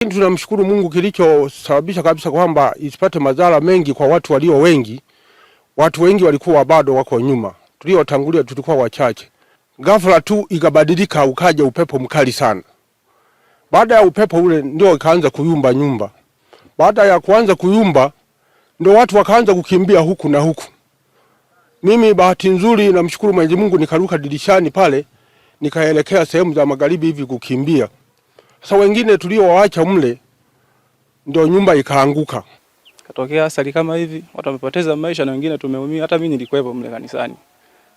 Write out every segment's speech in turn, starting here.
Tunamshukuru Mungu kilichosababisha kabisa kwamba isipate madhara mengi kwa watu walio wengi. Watu wengi walikuwa bado wako nyuma. Tuliotangulia tulikuwa wachache. Ghafla tu ikabadilika, ukaja upepo mkali sana. Baada ya upepo ule ndio ikaanza kuyumba nyumba. Baada ya kuanza kuyumba ndio watu wakaanza kukimbia huku na huku. Mimi bahati nzuri namshukuru Mwenyezi Mungu nikaruka dirishani pale nikaelekea sehemu za magharibi hivi kukimbia. Sasa wengine tuliowaacha mle ndio nyumba ikaanguka. Katokea asali kama hivi, watu wamepoteza maisha na wengine tumeumia. Hata mimi nilikuwepo mle kanisani.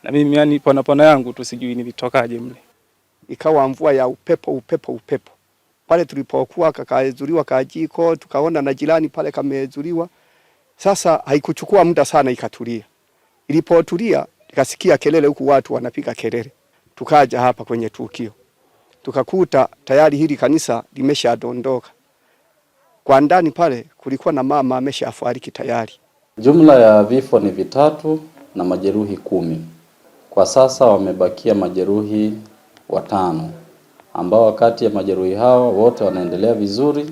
Na mimi yani pona yangu tu sijui nilitokaje mle. Ikawa mvua ya upepo. Pale tulipokuwa kakaezuliwa kajiko, tukaona na jirani pale kamezuliwa. Sasa haikuchukua muda sana ikatulia. Ilipotulia nikasikia kelele huku watu wanapiga kelele. Tukaja hapa kwenye tukio. Tukakuta tayari hili kanisa limeshadondoka. Kwa ndani pale kulikuwa na mama ameshafariki tayari. Jumla ya vifo ni 3 na majeruhi 10. Kwa sasa wamebakia majeruhi 5 ambao kati ya majeruhi hao wote wanaendelea vizuri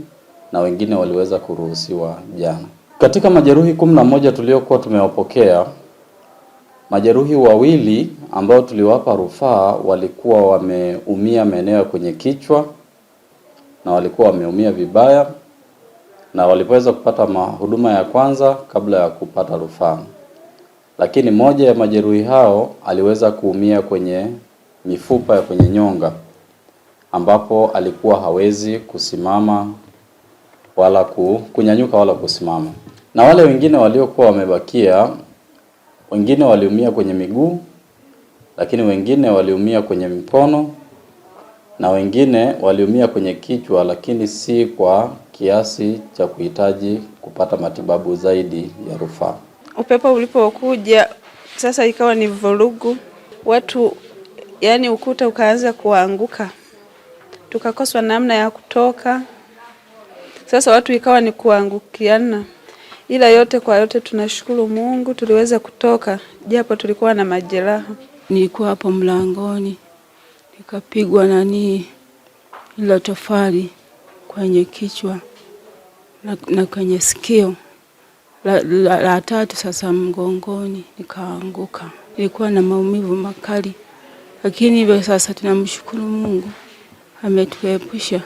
na wengine waliweza kuruhusiwa jana. Katika majeruhi 11 tuliokuwa tumewapokea, majeruhi 2 ambao tuliwapa rufaa walikuwa wameumia maeneo kwenye kichwa na walikuwa wameumia vibaya na walipoweza kupata huduma ya kwanza kabla ya kupata rufaa. Lakini moja ya majeruhi hao aliweza kuumia kwenye mifupa ya kwenye nyonga ambapo alikuwa hawezi kusimama wala kunyanyuka wala kusimama. Na wale wengine waliokuwa wamebakia, wengine waliumia kwenye miguu, lakini wengine waliumia kwenye mikono na wengine waliumia kwenye kichwa, lakini si kwa kiasi cha kuhitaji kupata matibabu zaidi ya rufaa. Upepo ulipokuja sasa ikawa ni vurugu. Watu yani ukuta ukaanza kuanguka. Tukakoswa namna ya kutoka. Sasa watu ikawa ni kuangukiana. Ila yote kwa yote tunashukuru Mungu tuliweza kutoka japo tulikuwa na majeraha. Nilikuwa hapo mlangoni nikapigwa ila tofali kwenye kichwa na kwenye sikio la 3 sasa mgongoni nikaanguka. Nilikuwa na maumivu makali, lakini hivyo sasa tunamshukuru Mungu ametuepusha.